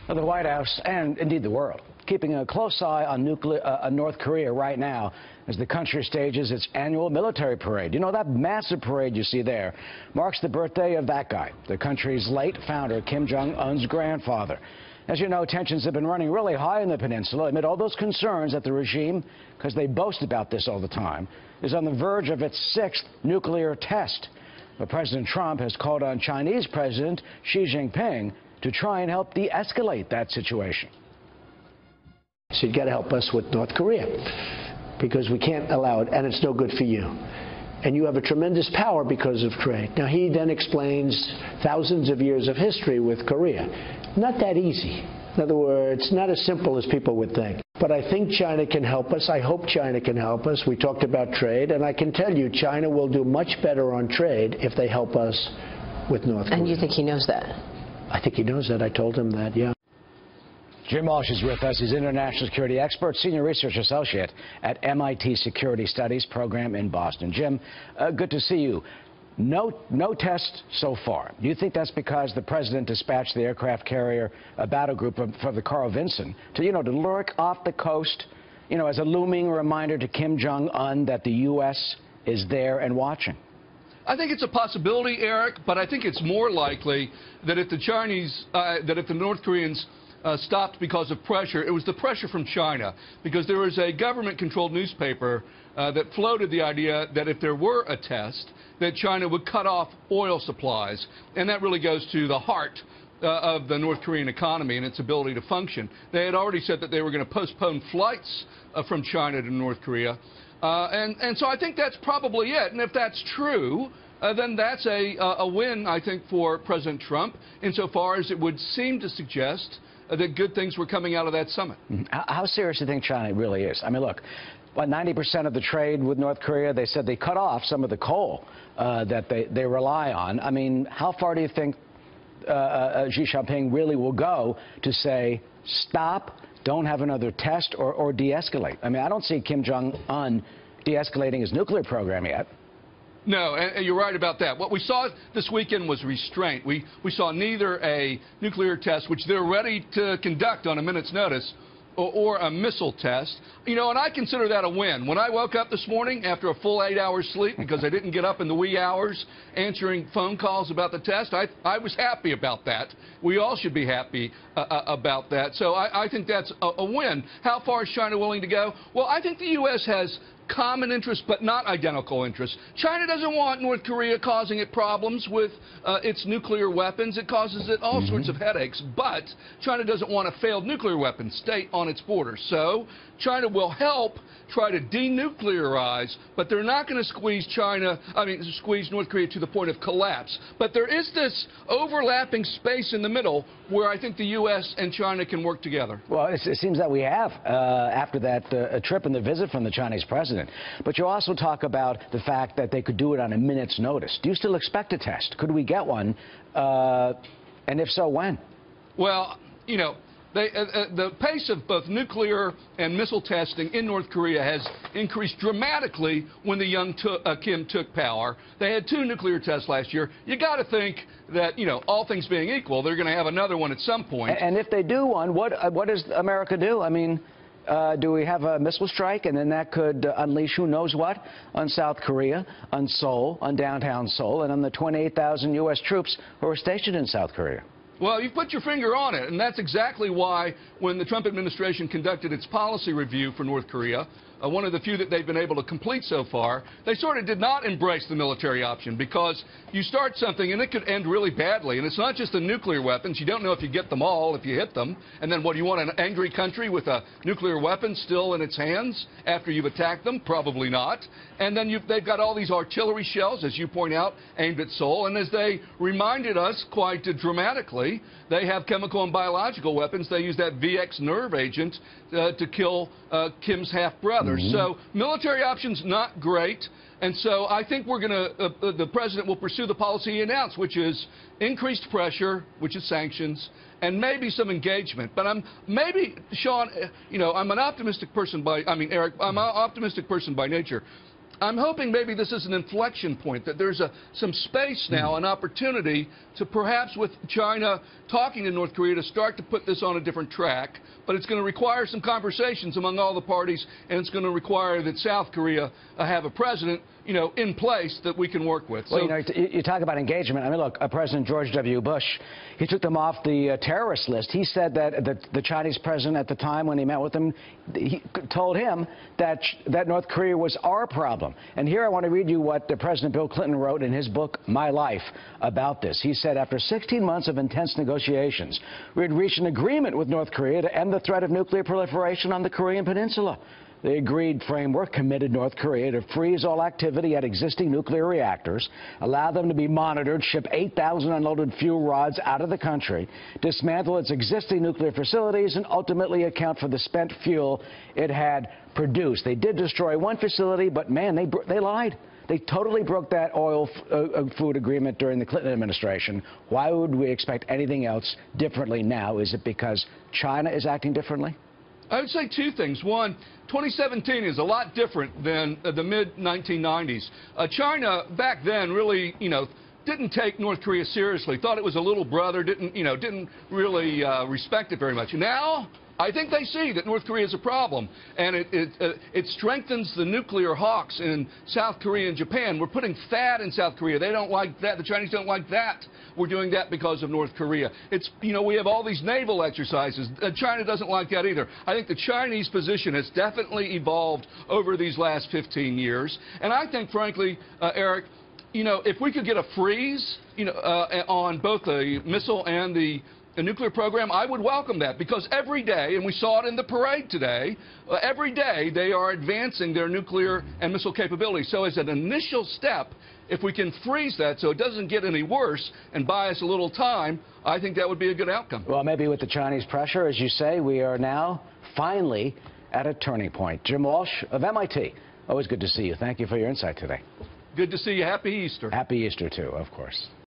The White House and indeed the world keeping a close eye on North Korea right now as the country stages its annual military parade. You know, that massive parade you see there marks the birthday of that guy, the country's late founder, Kim Jong-un's grandfather. As you know, tensions have been running really high in the peninsula amid all those concerns that the regime, because they boast about this all the time, is on the verge of its 6th nuclear test. But President Trump has called on Chinese President Xi Jinping to try and help de-escalate that situation. So you've got to help us with North Korea, because we can't allow it, and it's no good for you. And you have a tremendous power because of trade. Now, he then explains thousands of years of history with Korea. Not that easy. In other words, not as simple as people would think. But I think China can help us. I hope China can help us. We talked about trade, and I can tell you China will do much better on trade if they help us with North Korea. And you think he knows that? I think he knows that. I told him that, yeah. Jim Walsh is with us. He's international security expert, senior research associate at MIT Security Studies program in Boston. Jim, good to see you. No test so far. Do you think that's because the president dispatched the aircraft carrier, a battle group for the Carl Vinson, to lurk off the coast, as a looming reminder to Kim Jong-un that the U.S. is there and watching? I think it's a possibility, Eric, but I think it's more likely that if the North Koreans stopped because of pressure, it was the pressure from China, because there was a government-controlled newspaper that floated the idea that if there were a test, that China would cut off oil supplies, and that really goes to the heart of the North Korean economy and its ability to function. They had already said that they were going to postpone flights from China to North Korea, and so I think that's probably it. And if that's true, then that's a win, I think, for President Trump, insofar as it would seem to suggest that good things were coming out of that summit. How serious do you think China really is? I mean, look, 90% of the trade with North Korea, they said they cut off some of the coal that they rely on. I mean, how far do you think Xi Jinping really will go to say, stop, don't have another test, or de-escalate? I mean, I don't see Kim Jong-un de-escalating his nuclear program yet. No, and you're right about that. What we saw this weekend was restraint. We saw neither a nuclear test, which they're ready to conduct on a minute's notice, or a missile test. And I consider that a win. When I woke up this morning after a full 8 hours sleep, because I didn't get up in the wee hours answering phone calls about the test, I was happy about that. We all should be happy about that. So I think that's a win. How far is China willing to go? Well, I think the U.S. has common interests, but not identical interests. China doesn't want North Korea causing it problems with its nuclear weapons. It causes it all sorts of headaches. But China doesn't want a failed nuclear weapon state on its border. So China will help try to denuclearize, but they're not going to squeeze North Korea to the point of collapse. But there is this overlapping space in the middle where I think the U.S. and China can work together. Well, it seems that we have after that trip and the visit from the Chinese president. But you also talk about the fact that they could do it on a minute's notice. Do you still expect a test? Could we get one? And if so, when? Well, the pace of both nuclear and missile testing in North Korea has increased dramatically when the young Kim took power. They had 2 nuclear tests last year. You got to think that, all things being equal, they're going to have another one at some point. And if they do one, what does America do? I mean, do we have a missile strike, and then that could unleash who knows what on South Korea, on Seoul, on downtown Seoul, and on the 28,000 U.S. troops who are stationed in South Korea? Well, you've put your finger on it, and that's exactly why when the Trump administration conducted its policy review for North Korea, one of the few that they've been able to complete so far, they sort of did not embrace the military option, because you start something and it could end really badly. And it's not just the nuclear weapons. You don't know if you get them all, if you hit them. And then what, do you want an angry country with a nuclear weapon still in its hands after you've attacked them? Probably not. And then they've got all these artillery shells, as you point out, aimed at Seoul. And as they reminded us quite dramatically, they have chemical and biological weapons. They use that VX nerve agent to kill Kim's half-brother. So military options, not great. And so I think the president will pursue the policy he announced, which is increased pressure, which is sanctions, and maybe some engagement. But Shawn, I'm an optimistic person Eric, I'm an optimistic person by nature. I'm hoping maybe this is an inflection point, that there's some space now, an opportunity to perhaps with China talking to North Korea to start to put this on a different track. But it's going to require some conversations among all the parties, and it's going to require that South Korea have a president, in place that we can work with. Well, you talk about engagement. I mean, look, President George W. Bush, he took them off the terrorist list. He said that the Chinese president at the time when he met with him, he told him that North Korea was our problem. And here I want to read you what President Bill Clinton wrote in his book, My Life, about this. He said, after 16 months of intense negotiations, we had reached an agreement with North Korea to end the threat of nuclear proliferation on the Korean Peninsula. The agreed framework committed North Korea to freeze all activity at existing nuclear reactors, allow them to be monitored, ship 8,000 unloaded fuel rods out of the country, dismantle its existing nuclear facilities, and ultimately account for the spent fuel it had produced. They did destroy one facility, but, man, they lied. They totally broke that oil food agreement during the Clinton administration. Why would we expect anything else differently now? Is it because China is acting differently? I would say two things. One, 2017 is a lot different than the mid-1990s. China back then really, didn't take North Korea seriously, thought it was a little brother, didn't really respect it very much. Now, I think they see that North Korea is a problem, and it strengthens the nuclear hawks in South Korea and Japan. We're putting THAAD in South Korea. They don't like that. The Chinese don't like that. We're doing that because of North Korea. We have all these naval exercises. China doesn't like that either. I think the Chinese position has definitely evolved over these last 15 years. And I think, frankly, Eric, if we could get a freeze, on both the missile and the nuclear program, I would welcome that, because every day, and we saw it in the parade today, every day they are advancing their nuclear and missile capabilities. So as an initial step, if we can freeze that so it doesn't get any worse and buy us a little time, I think that would be a good outcome. Well, maybe with the Chinese pressure, as you say, we are now finally at a turning point. Jim Walsh of MIT, always good to see you. Thank you for your insight today. Good to see you. Happy Easter. Happy Easter, too, of course.